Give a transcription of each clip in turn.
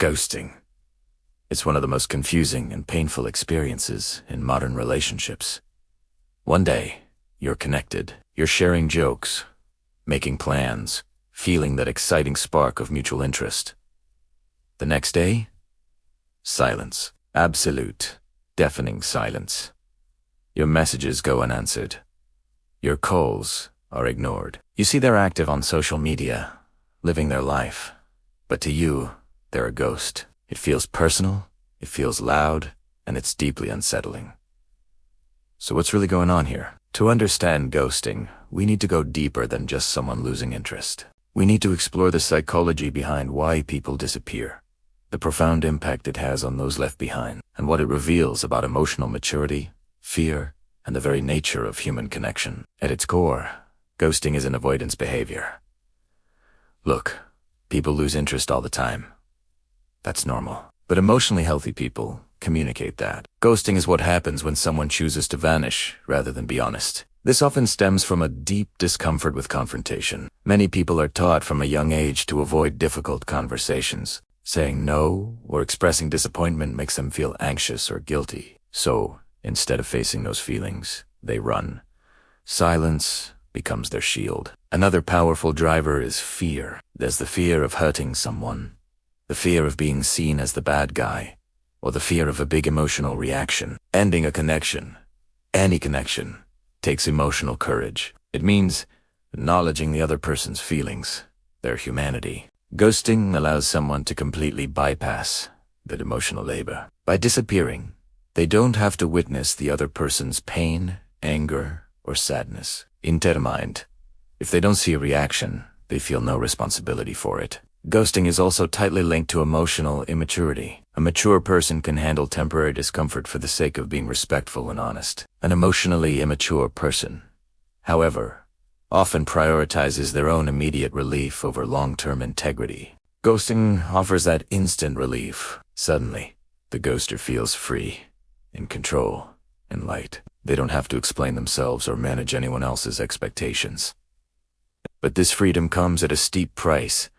Ghosting. It's one of the most confusing and painful experiences in modern relationships. One day, you're connected, you're sharing jokes, making plans, feeling that exciting spark of mutual interest. The next day, silence. Absolute, deafening silence. Your messages go unanswered. Your calls are ignored. You see they're active on social media, living their life. But to you, they're a ghost. It feels personal, it feels loud, and it's deeply unsettling. So what's really going on here? To understand ghosting, we need to go deeper than just someone losing interest. We need to explore the psychology behind why people disappear, the profound impact it has on those left behind, and what it reveals about emotional maturity, fear, and the very nature of human connection. At its core, ghosting is an avoidance behavior. Look, people lose interest all the time. That's normal. But emotionally healthy people communicate that. Ghosting is what happens when someone chooses to vanish rather than be honest. This often stems from a deep discomfort with confrontation. Many people are taught from a young age to avoid difficult conversations. Saying no or expressing disappointment makes them feel anxious or guilty. So, instead of facing those feelings, they run. Silence becomes their shield. Another powerful driver is fear. There's the fear of hurting someone, the fear of being seen as the bad guy, or the fear of a big emotional reaction. Ending a connection, any connection, takes emotional courage. It means acknowledging the other person's feelings, their humanity. Ghosting allows someone to completely bypass that emotional labor. By disappearing, they don't have to witness the other person's pain, anger, or sadness. In their mind, if they don't see a reaction, they feel no responsibility for it. Ghosting is also tightly linked to emotional immaturity. A mature person can handle temporary discomfort for the sake of being respectful and honest. An emotionally immature person, however, often prioritizes their own immediate relief over long-term integrity. Ghosting offers that instant relief. Suddenly, the ghoster feels free, in control, and light. They don't have to explain themselves or manage anyone else's expectations. But this freedom comes at a steep price: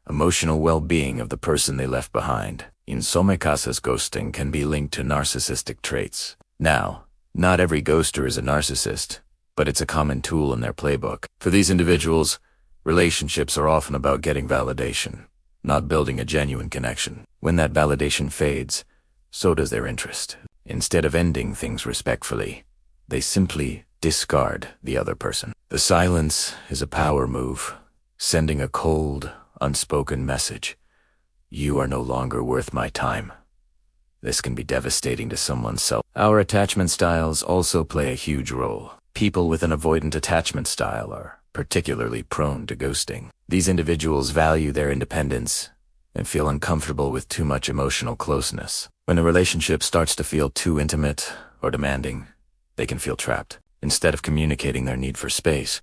emotional well-being of the person they left behind. In some cases, ghosting can be linked to narcissistic traits. Now, not every ghoster is a narcissist, but it's a common tool in their playbook. For these individuals, relationships are often about getting validation, not building a genuine connection. When that validation fades, so does their interest. Instead of ending things respectfully, they simply discard the other person. The silence is a power move, sending a cold, unspoken message. You are no longer worth my time. This can be devastating to someone's self. Our attachment styles also play a huge role. People with an avoidant attachment style are particularly prone to ghosting. These individuals value their independence and feel uncomfortable with too much emotional closeness. When a relationship starts to feel too intimate or demanding, they can feel trapped. Instead of communicating their need for space,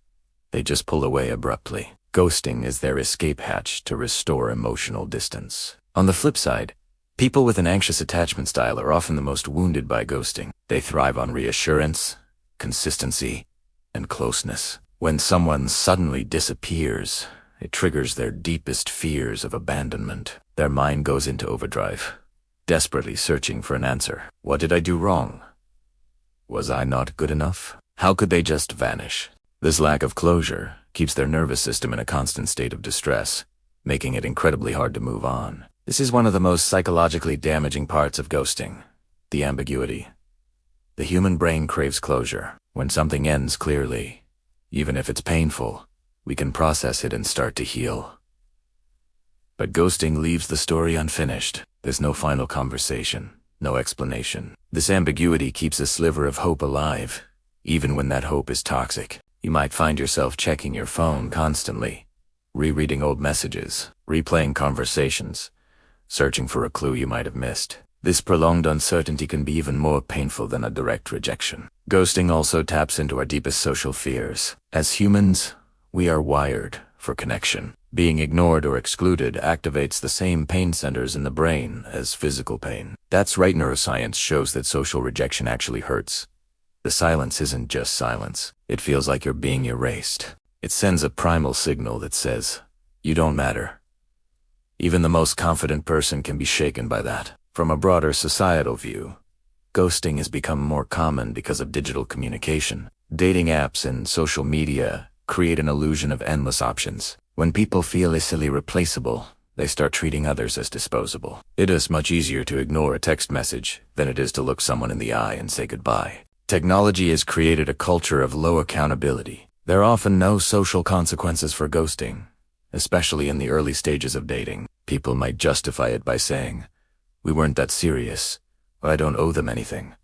they just pull away abruptly. Ghosting is their escape hatch to restore emotional distance. On the flip side, people with an anxious attachment style are often the most wounded by ghosting. They thrive on reassurance, consistency, and closeness. When someone suddenly disappears, it triggers their deepest fears of abandonment. Their mind goes into overdrive, desperately searching for an answer. What did I do wrong? Was I not good enough? How could they just vanish? This lack of closure keeps their nervous system in a constant state of distress, making it incredibly hard to move on. This is one of the most psychologically damaging parts of ghosting: the ambiguity. The human brain craves closure. When something ends clearly, even if it's painful, we can process it and start to heal. But ghosting leaves the story unfinished. There's no final conversation, no explanation. This ambiguity keeps a sliver of hope alive, even when that hope is toxic. You might find yourself checking your phone constantly, rereading old messages, replaying conversations, searching for a clue you might have missed. This prolonged uncertainty can be even more painful than a direct rejection. Ghosting also taps into our deepest social fears. As humans, we are wired for connection. Being ignored or excluded activates the same pain centers in the brain as physical pain. That's right, neuroscience shows that social rejection actually hurts. The silence isn't just silence. It feels like you're being erased. It sends a primal signal that says, you don't matter. Even the most confident person can be shaken by that. From a broader societal view, ghosting has become more common because of digital communication. Dating apps and social media create an illusion of endless options. When people feel easily replaceable, they start treating others as disposable. It is much easier to ignore a text message than it is to look someone in the eye and say goodbye. Technology has created a culture of low accountability. There are often no social consequences for ghosting, especially in the early stages of dating. People might justify it by saying, "We weren't that serious," or "I don't owe them anything."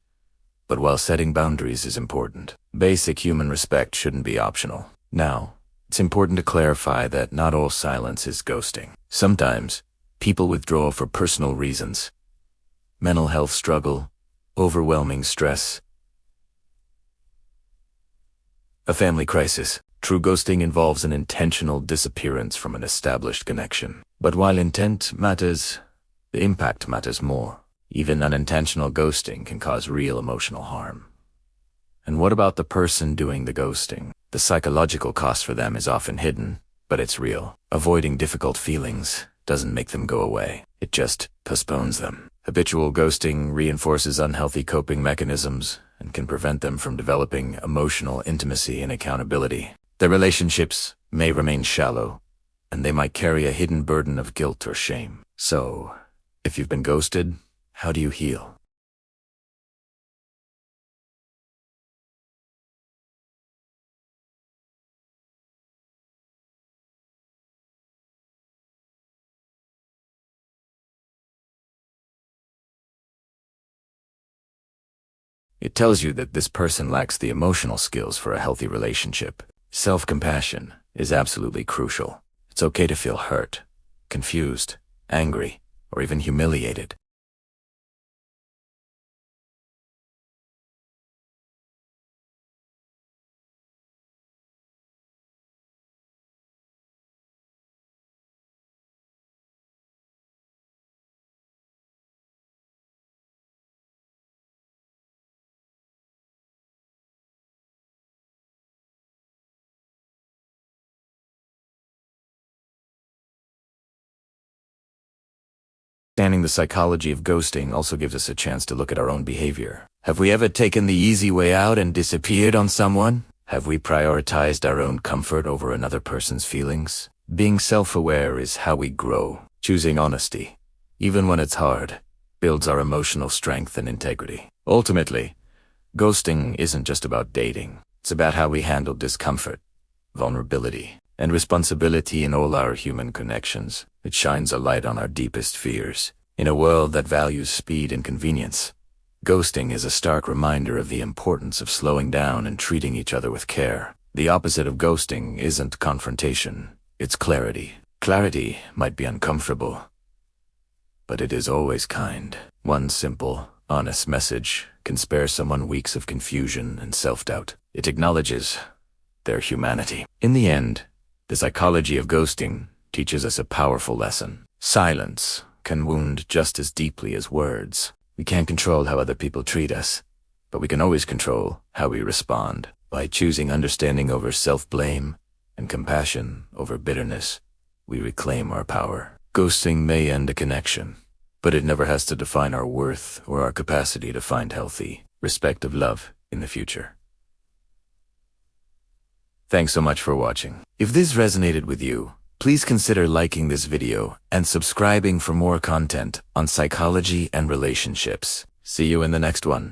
But while setting boundaries is important, basic human respect shouldn't be optional. Now, it's important to clarify that not all silence is ghosting. Sometimes, people withdraw for personal reasons. Mental health struggle, overwhelming stress, a family crisis. True ghosting involves an intentional disappearance from an established connection. But while intent matters, the impact matters more. Even unintentional ghosting can cause real emotional harm. And what about the person doing the ghosting? The psychological cost for them is often hidden, but it's real. Avoiding difficult feelings doesn't make them go away. It just postpones them. Habitual ghosting reinforces unhealthy coping mechanisms and can prevent them from developing emotional intimacy and accountability. Their relationships may remain shallow, and they might carry a hidden burden of guilt or shame. So, if you've been ghosted, how do you heal? It tells you that this person lacks the emotional skills for a healthy relationship. Self-compassion is absolutely crucial. It's okay to feel hurt, confused, angry, or even humiliated. Understanding the psychology of ghosting also gives us a chance to look at our own behavior. Have we ever taken the easy way out and disappeared on someone? Have we prioritized our own comfort over another person's feelings? Being self-aware is how we grow. Choosing honesty, even when it's hard, builds our emotional strength and integrity. Ultimately, ghosting isn't just about dating. It's about how we handle discomfort, vulnerability, and responsibility in all our human connections. It shines a light on our deepest fears. In a world that values speed and convenience, ghosting is a stark reminder of the importance of slowing down and treating each other with care. The opposite of ghosting isn't confrontation, it's clarity. Clarity might be uncomfortable, but it is always kind. One simple, honest message can spare someone weeks of confusion and self-doubt. It acknowledges their humanity. In the end, the psychology of ghosting teaches us a powerful lesson. Silence can wound just as deeply as words. We can't control how other people treat us, but we can always control how we respond. By choosing understanding over self-blame and compassion over bitterness, we reclaim our power. Ghosting may end a connection, but it never has to define our worth or our capacity to find healthy, respectful love in the future. Thanks so much for watching. If this resonated with you, please consider liking this video and subscribing for more content on psychology and relationships. See you in the next one.